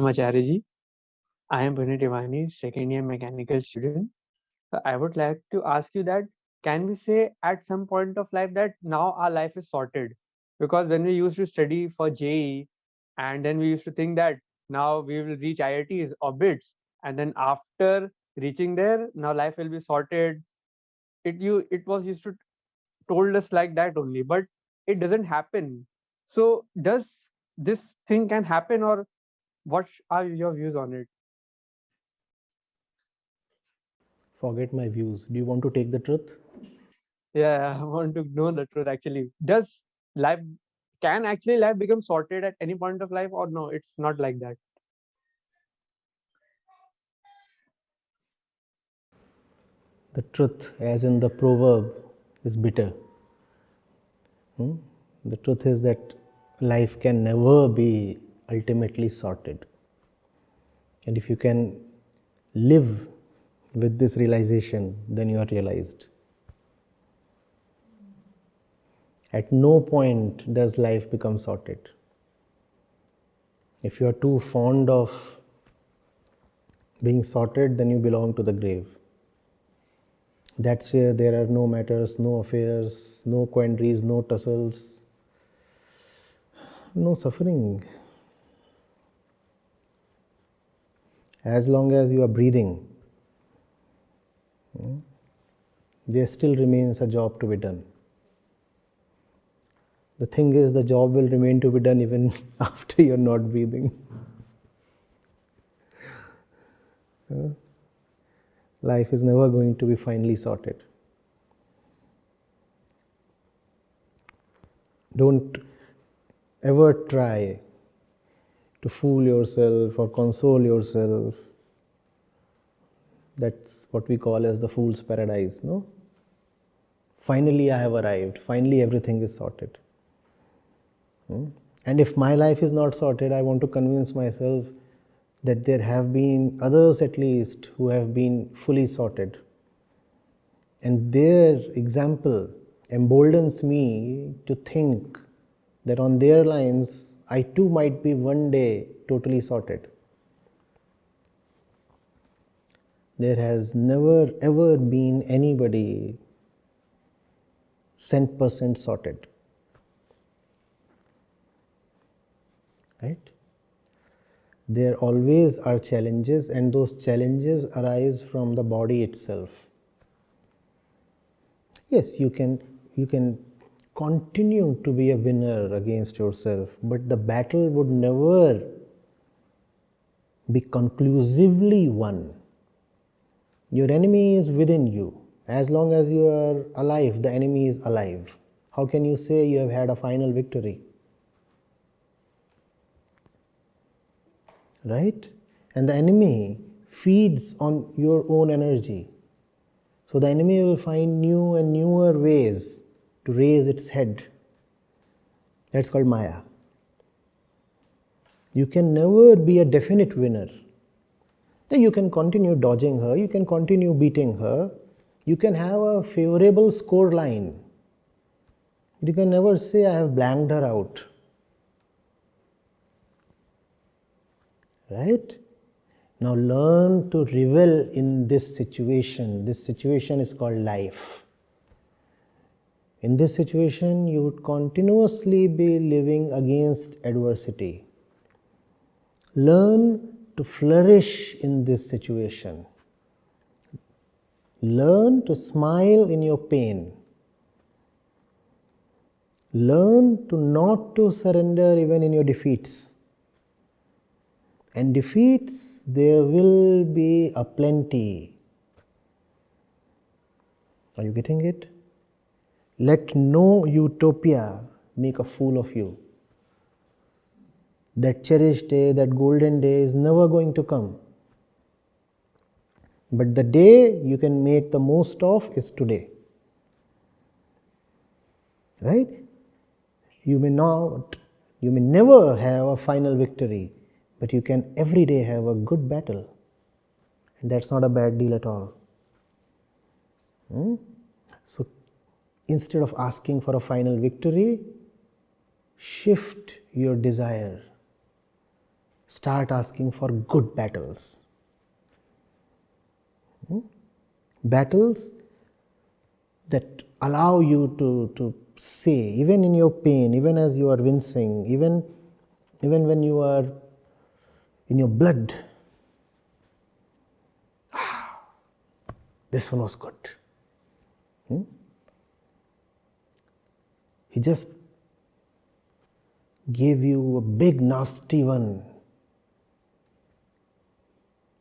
Welcome, Acharya ji. I am Pilani, second year mechanical student. I would like to ask you that can we say at some point of life that now our life is sorted? Because when we used to study for JE and then we used to think that now we will reach IITs or BITS, and then after reaching there, now life will be sorted. It was used to told us like that only, but it doesn't happen. So does this thing can happen, or what are your views on it? Forget my views. Do you want to take the truth? Yeah, I want to know the truth actually. Does life can actually life become sorted at any point of life, or no, it's not like that? The truth, as in the proverb, is bitter. The truth is that life can never be ultimately sorted. And if you can live with this realization, then you are realized. At no point does life become sorted. If you are too fond of being sorted, then you belong to the grave. That's where there are no matters, no affairs, no quandaries, no tussles, no suffering. As long as you are breathing, there still remains a job to be done. The thing is, the job will remain to be done even after you're not breathing. Life is never going to be finally sorted. Don't ever try to fool yourself or console yourself. That's what we call as the fool's paradise, no? Finally I have arrived. Finally everything is sorted. And if my life is not sorted, I want to convince myself that there have been others at least who have been fully sorted. And their example emboldens me to think that on their lines, I too might be one day totally sorted. There has never ever been anybody 100% sorted. Right? There always are challenges, and those challenges arise from the body itself. Yes, you can continue to be a winner against yourself, but the battle would never be conclusively won. Your enemy is within you. As long as you are alive, the enemy is alive. How can you say you have had a final victory? Right? And the enemy feeds on your own energy. So the enemy will find new and newer ways to raise its head. That's called Maya. You can never be a definite winner. You can continue dodging her, you can continue beating her, you can have a favorable score line. You can never say, I have blanked her out. Right? Now learn to revel in this situation. This situation is called life. In this situation, you would continuously be living against adversity. Learn to flourish in this situation. Learn to smile in your pain. Learn to not to surrender even in your defeats. And defeats, there will be a plenty. Are you getting it? Let no utopia make a fool of you. That cherished day, that golden day is never going to come. But the day you can make the most of is today. Right? You may never have a final victory, but you can every day have a good battle. And that's not a bad deal at all. So instead of asking for a final victory, shift your desire. Start asking for good battles. Battles that allow you to say, even in your pain, even as you are wincing, even when you are in your blood, this one was good. He just gave you a big nasty one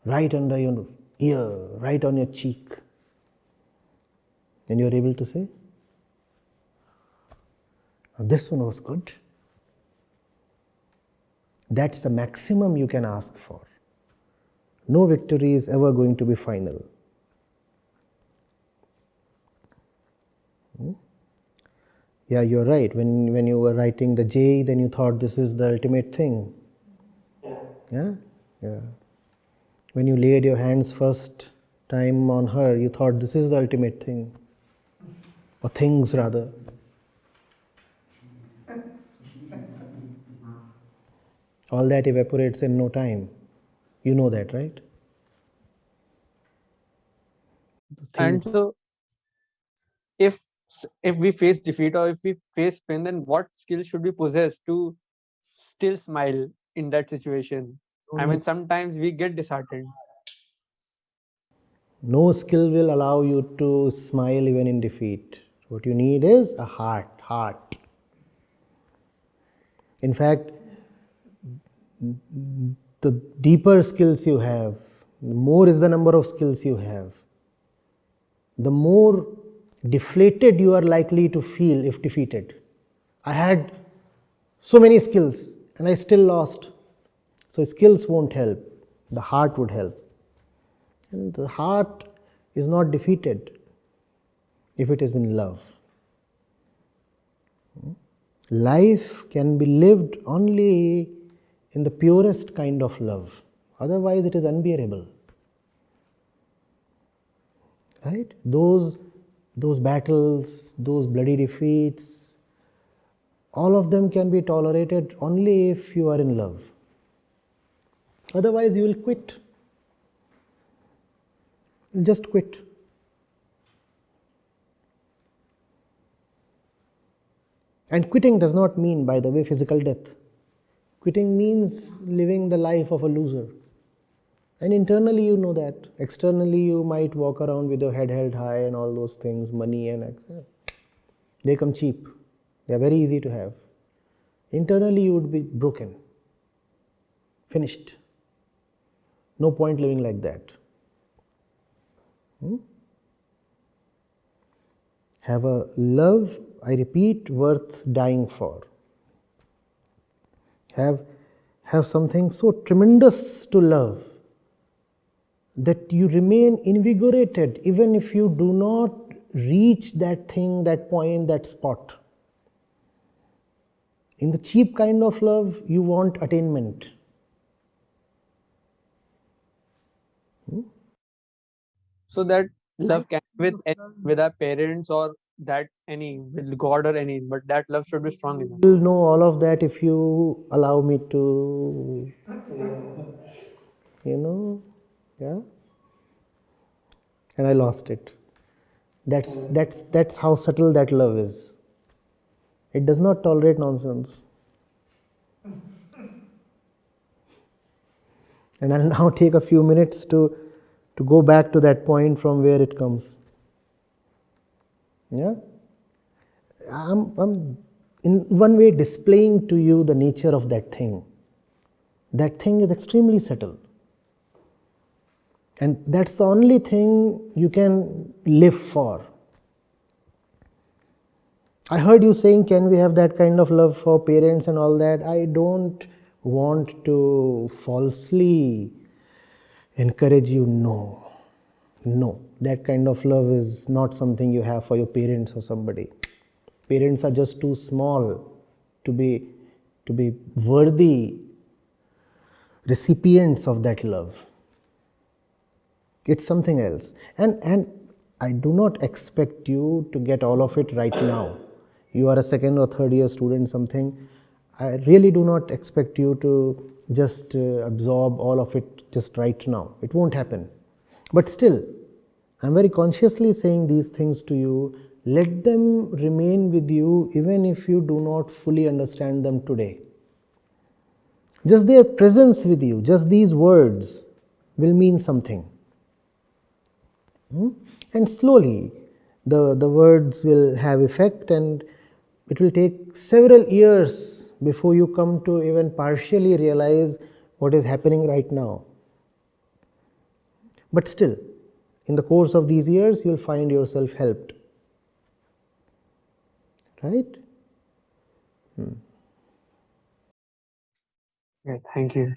right under your ear, right on your cheek. And you're able to say, this one was good. That's the maximum you can ask for. No victory is ever going to be final. Yeah, you're right. When you were writing the J, then you thought this is the ultimate thing. Yeah? Yeah. When you laid your hands first time on her, you thought this is the ultimate thing. Or things rather. All that evaporates in no time. You know that, right? And so, if if we face defeat or if we face pain, then what skills should we possess to still smile in that situation? I mean, sometimes we get disheartened. No skill will allow you to smile even in defeat. What you need is a heart. In fact, the deeper skills you have, the more is the number of skills you have, the more deflated you are likely to feel if defeated. I had so many skills and I still lost. So skills won't help. The heart would help. And the heart is not defeated if it is in love. Life can be lived only in the purest kind of love. Otherwise, it is unbearable. Right? Those battles, those bloody defeats, all of them can be tolerated only if you are in love. Otherwise, you will quit. You'll just quit. And quitting does not mean, by the way, physical death. Quitting means living the life of a loser. And internally you know that. Externally you might walk around with your head held high and all those things, money and they come cheap. They are very easy to have. Internally you would be broken. Finished. No point living like that. Have a love, I repeat, worth dying for. Have something so tremendous to love that you remain invigorated even if you do not reach that thing, that point, that spot. In the cheap kind of love, you want attainment. So that love can be with our parents or that any with God or any, but that love should be strong enough. You'll know all of that if you allow me to, yeah. And I lost it. That's how subtle that love is. It does not tolerate nonsense. And I'll now take a few minutes to go back to that point from where it comes. Yeah? I'm in one way displaying to you the nature of that thing. That thing is extremely subtle. And that's the only thing you can live for. I heard you saying, can we have that kind of love for parents and all that? I don't want to falsely encourage you. No, that kind of love is not something you have for your parents or somebody. Parents are just too small to be worthy recipients of that love. It's something else. And I do not expect you to get all of it right now. You are a second or third year student, something. I really do not expect you to just absorb all of it just right now. It won't happen. But still, I'm very consciously saying these things to you. Let them remain with you even if you do not fully understand them today. Just their presence with you, just these words will mean something. And slowly the words will have effect, and it will take several years before you come to even partially realize what is happening right now. But still, in the course of these years, you'll find yourself helped. Right? Yeah, thank you.